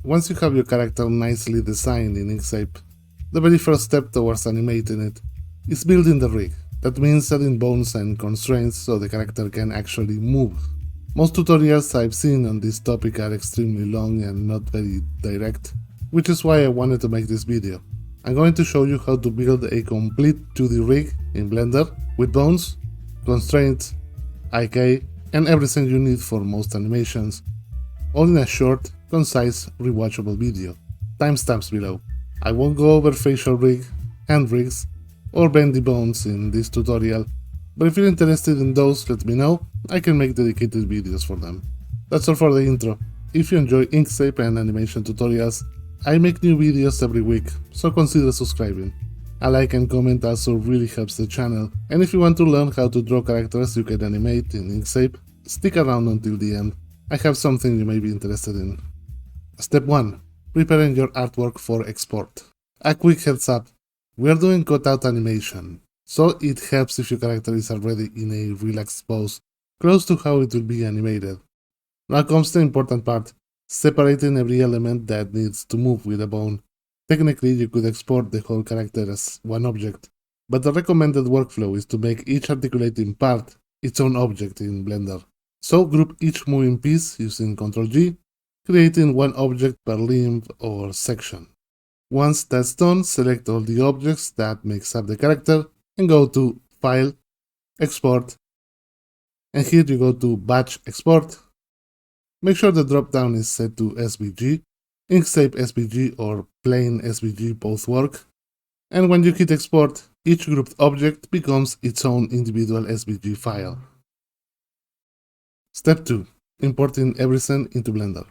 Once you have your character nicely designed in Inkscape, the very first step towards animating it is building the rig. That means adding bones and constraints so the character can actually move. Most tutorials I've seen on this topic are extremely long and not very direct, which is why I wanted to make this video. I'm going to show you how to build a complete 2D rig in Blender with bones, constraints, IK, and everything you need for most animations, all in a short, concise, rewatchable video. Timestamps below. I won't go over facial rig, hand rigs, or bendy bones in this tutorial, but if you're interested in those, let me know, I can make dedicated videos for them. That's all for the intro. If you enjoy Inkscape and animation tutorials, I make new videos every week, so consider subscribing. A like and comment also really helps the channel, and if you want to learn how to draw characters you can animate in Inkscape, stick around until the end. I have something you may be interested in. Step 1. Preparing your artwork for export. A quick heads up, we are doing cutout animation, so it helps if your character is already in a relaxed pose, close to how it will be animated. Now comes the important part, separating every element that needs to move with a bone. Technically, you could export the whole character as one object, but the recommended workflow is to make each articulating part its own object in Blender. So group each moving piece using Ctrl-G, creating one object per limb or section. Once that's done, select all the objects that makes up the character and go to File, Export, and here you go to Batch Export. Make sure the drop-down is set to SVG, Inkscape SVG or plain SVG both work, and when you hit Export, each grouped object becomes its own individual SVG file. Step 2. Importing everything into Blender.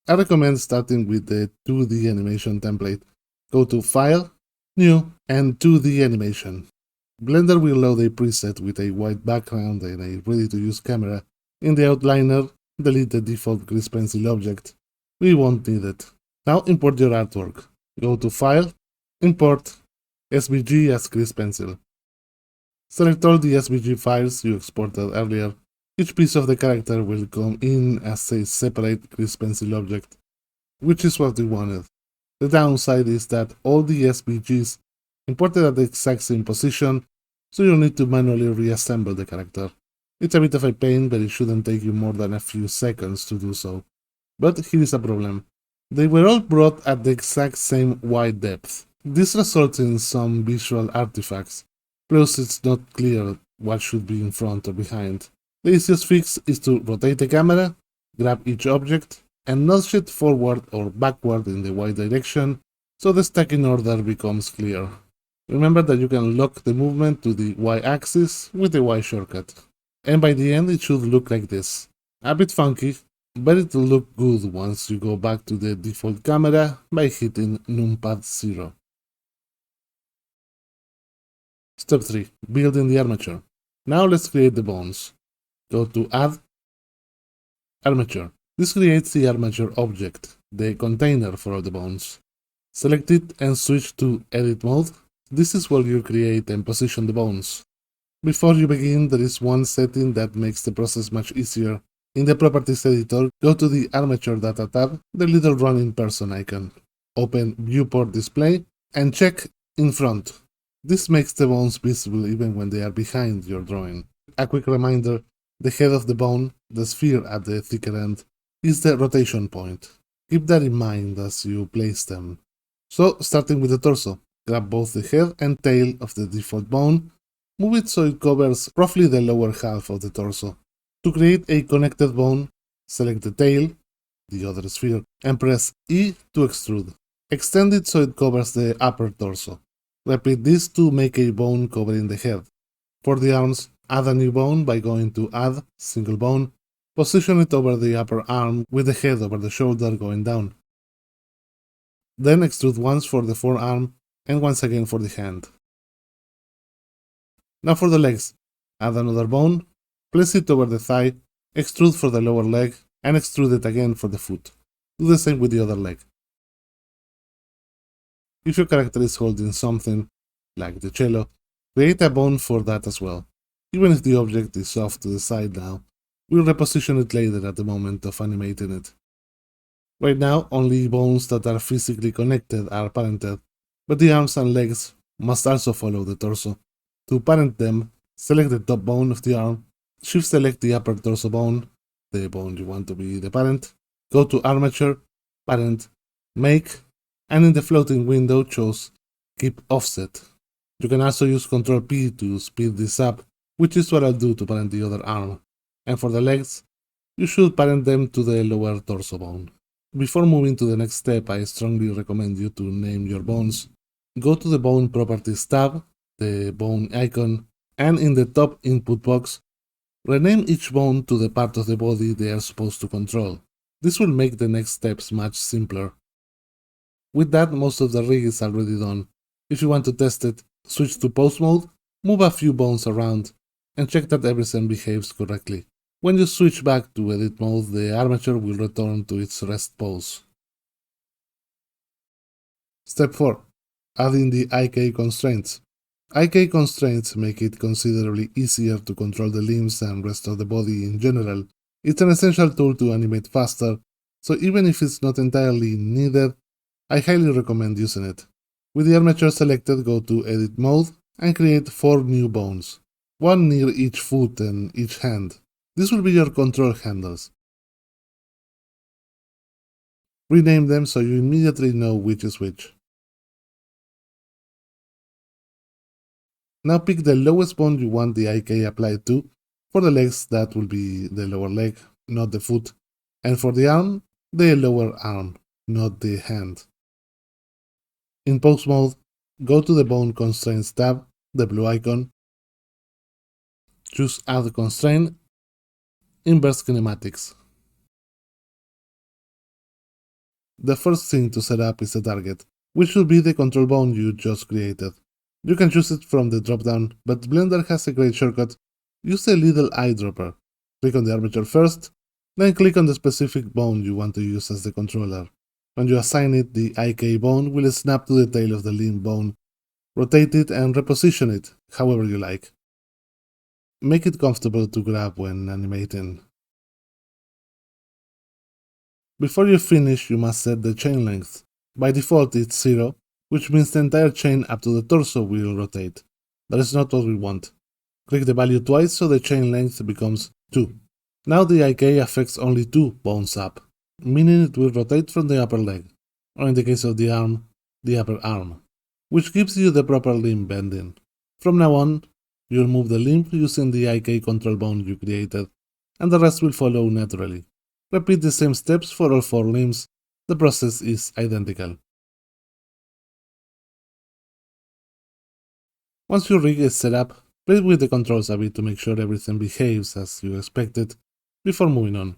I recommend starting with the 2D animation template. Go to File, New, and 2D Animation. Blender will load a preset with a white background and a ready-to-use camera. In the outliner, delete the default grease pencil object. We won't need it. Now import your artwork. Go to File, Import, SVG as grease pencil. Select all the SVG files you exported earlier. Each piece of the character will come in as a separate grease pencil object, which is what we wanted. The downside is that all the SVGs imported at the exact same position, so you'll need to manually reassemble the character. It's a bit of a pain, but it shouldn't take you more than a few seconds to do so. But here is a problem. They were all brought at the exact same white depth. This results in some visual artifacts, plus it's not clear what should be in front or behind. The easiest fix is to rotate the camera, grab each object, and nudge it forward or backward in the y direction so the stacking order becomes clear. Remember that you can lock the movement to the y-axis with the y shortcut. And by the end it should look like this. A bit funky, but it will look good once you go back to the default camera by hitting numpad 0. Step 3. Building the armature. Now let's create the bones. Go to Add, Armature. This creates the armature object, the container for all the bones. Select it and switch to Edit mode. This is where you create and position the bones. Before you begin, there is one setting that makes the process much easier. In the Properties editor, go to the Armature Data tab, the little running person icon. Open Viewport Display and check In Front. This makes the bones visible even when they are behind your drawing. A quick reminder, the head of the bone, the sphere at the thicker end, is the rotation point. Keep that in mind as you place them. So, starting with the torso, grab both the head and tail of the default bone, move it so it covers roughly the lower half of the torso. To create a connected bone, select the tail, the other sphere, and press E to extrude. Extend it so it covers the upper torso. Repeat this to make a bone covering the head. For the arms, add a new bone by going to Add, Single Bone, position it over the upper arm with the head over the shoulder going down. Then extrude once for the forearm and once again for the hand. Now for the legs, add another bone, place it over the thigh, extrude for the lower leg, and extrude it again for the foot. Do the same with the other leg. If your character is holding something, like the cello, create a bone for that as well. Even if the object is off to the side now, we'll reposition it later at the moment of animating it. Right now, only bones that are physically connected are parented, but the arms and legs must also follow the torso. To parent them, select the top bone of the arm, shift select the upper torso bone, the bone you want to be the parent, go to Armature, Parent, Make, and in the floating window choose Keep Offset. You can also use Ctrl P to speed this up, which is what I'll do to parent the other arm. And for the legs, you should parent them to the lower torso bone. Before moving to the next step, I strongly recommend you to name your bones. Go to the Bone Properties tab, the bone icon, and in the top input box, rename each bone to the part of the body they are supposed to control. This will make the next steps much simpler. With that, most of the rig is already done. If you want to test it, switch to pose mode, move a few bones around, and check that everything behaves correctly. When you switch back to edit mode, the armature will return to its rest pose. Step 4. Adding the IK constraints. IK constraints make it considerably easier to control the limbs and rest of the body in general. It's an essential tool to animate faster, so even if it's not entirely needed, I highly recommend using it. With the armature selected, go to Edit Mode and create 4 new bones, one near each foot and each hand. This will be your control handles. Rename them so you immediately know which is which. Now pick the lowest bone you want the IK applied to. For the legs, that will be the lower leg, not the foot. And for the arm, the lower arm, not the hand. In pose mode, go to the Bone Constraints tab, the blue icon. Choose Add Constraint, Inverse Kinematics. The first thing to set up is the target, which should be the control bone you just created. You can choose it from the dropdown, but Blender has a great shortcut. Use the little eyedropper. Click on the armature first, then click on the specific bone you want to use as the controller. When you assign it, the IK bone will snap to the tail of the limb bone. Rotate it and reposition it, however you like. Make it comfortable to grab when animating. Before you finish, you must set the chain length. By default, it's 0, which means the entire chain up to the torso will rotate. That is not what we want. Click the value twice so the chain length becomes 2. Now the IK affects only 2 bones up, meaning it will rotate from the upper leg, or in the case of the arm, the upper arm, which gives you the proper limb bending. From now on, you'll move the limb using the IK control bone you created, and the rest will follow naturally. Repeat the same steps for all 4 limbs. The process is identical. Once your rig is set up, play with the controls a bit to make sure everything behaves as you expected before moving on.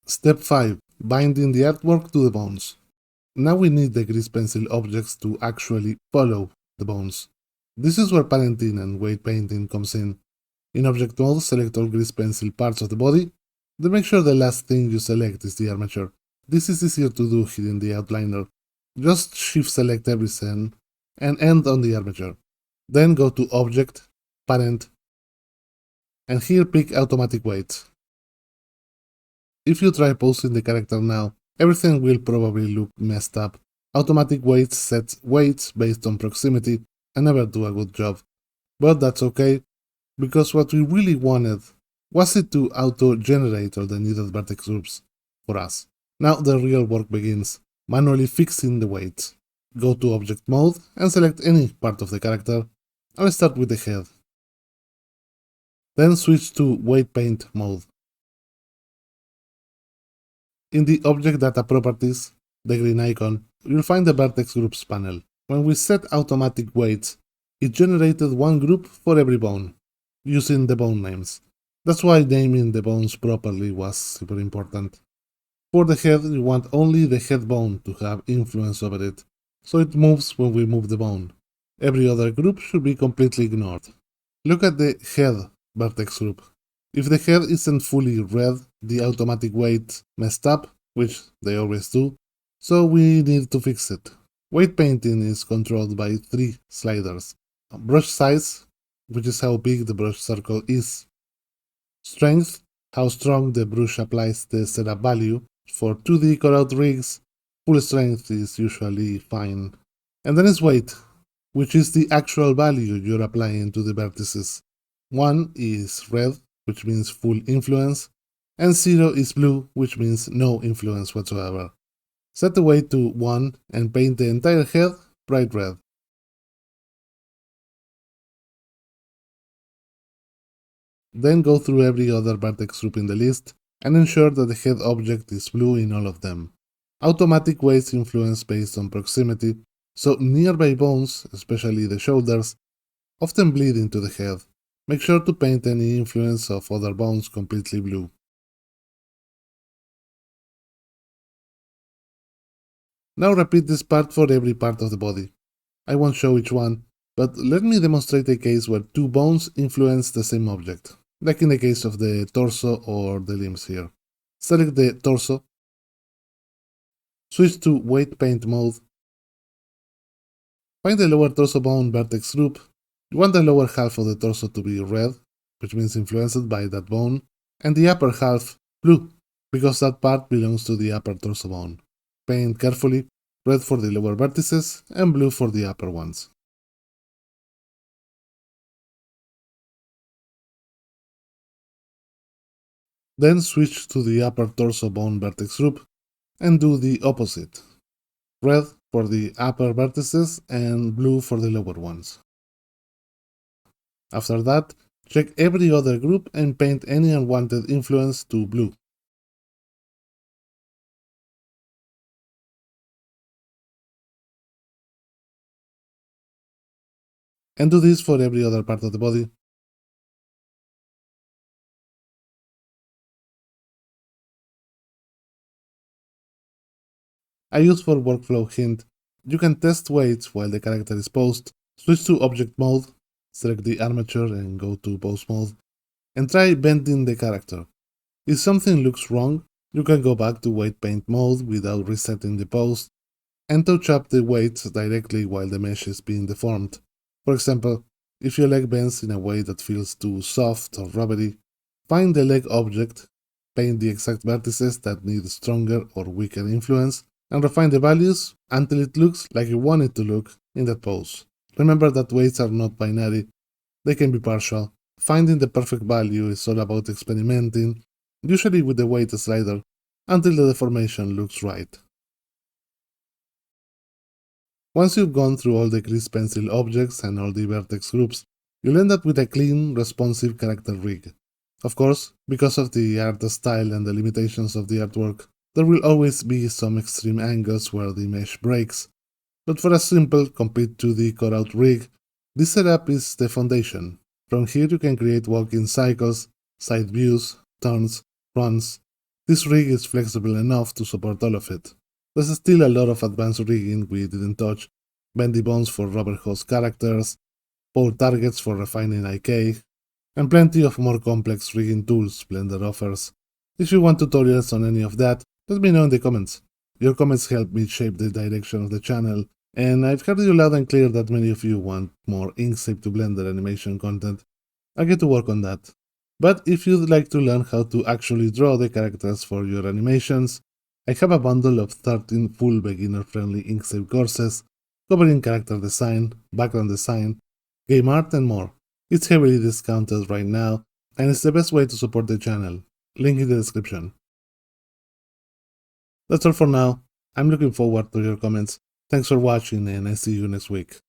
Step 5. Binding the artwork to the bones. Now we need the grease pencil objects to actually follow the bones. This is where parenting and weight painting comes in. In object mode, select all grease pencil parts of the body, then make sure the last thing you select is the armature. This is easier to do hidden the outliner. Just shift select everything and end on the armature. Then go to Object, Parent, and here pick Automatic Weight. If you try posing the character now, everything will probably look messed up. Automatic Weights sets weights based on proximity and never do a good job. But that's okay, because what we really wanted was it to auto-generate all the needed vertex groups for us. Now the real work begins, manually fixing the weights. Go to Object Mode and select any part of the character. I'll start with the head. Then switch to Weight Paint mode. In the Object Data Properties, the green icon, you'll find the Vertex Groups panel. When we set automatic weights, it generated one group for every bone, using the bone names. That's why naming the bones properly was super important. For the head, you want only the head bone to have influence over it, so it moves when we move the bone. Every other group should be completely ignored. Look at the head vertex group. If the head isn't fully red, the automatic weight messed up, which they always do, so we need to fix it. Weight painting is controlled by 3 sliders. Brush size, which is how big the brush circle is. Strength, how strong the brush applies the setup value. For 2D cutout rigs, full strength is usually fine. And then is weight, which is the actual value you're applying to the vertices. 1 is red, which means full influence, and 0 is blue, which means no influence whatsoever. Set the weight to 1 and paint the entire head bright red. Then go through every other vertex group in the list and ensure that the head object is blue in all of them. Automatic weights influence based on proximity, so nearby bones, especially the shoulders, often bleed into the head. Make sure to paint any influence of other bones completely blue. Now repeat this part for every part of the body. I won't show each one, but let me demonstrate a case where two bones influence the same object, like in the case of the torso or the limbs here. Select the torso, switch to weight paint mode, find the lower torso bone vertex group. You want the lower half of the torso to be red, which means influenced by that bone, and the upper half blue, because that part belongs to the upper torso bone. Paint carefully, red for the lower vertices and blue for the upper ones. Then switch to the upper torso bone vertex group and do the opposite. Red for the upper vertices and blue for the lower ones. After that, check every other group and paint any unwanted influence to blue. And do this for every other part of the body. I use for workflow hint, you can test weights while the character is posed, switch to object mode, select the armature and go to pose mode, and try bending the character. If something looks wrong, you can go back to weight paint mode without resetting the pose, and touch up the weights directly while the mesh is being deformed. For example, if your leg bends in a way that feels too soft or rubbery, find the leg object, paint the exact vertices that need stronger or weaker influence, and refine the values until it looks like you want it to look in that pose. Remember that weights are not binary, they can be partial. Finding the perfect value is all about experimenting, usually with the weight slider, until the deformation looks right. Once you've gone through all the grease pencil objects and all the vertex groups, you'll end up with a clean, responsive character rig. Of course, because of the art style and the limitations of the artwork, there will always be some extreme angles where the mesh breaks, but for a simple, complete 2D cutout rig, this setup is the foundation. From here you can create walking cycles, side views, turns, runs. This rig is flexible enough to support all of it. There's still a lot of advanced rigging we didn't touch, bendy bones for rubber hose characters, pole targets for refining IK, and plenty of more complex rigging tools Blender offers. If you want tutorials on any of that, let me know in the comments. Your comments help me shape the direction of the channel, and I've heard you loud and clear that many of you want more Inkscape to Blender animation content. I'll get to work on that. But if you'd like to learn how to actually draw the characters for your animations, I have a bundle of 13 full beginner-friendly Inkscape courses covering character design, background design, game art, and more. It's heavily discounted right now, and it's the best way to support the channel. Link in the description. That's all for now. I'm looking forward to your comments. Thanks for watching, and I see you next week.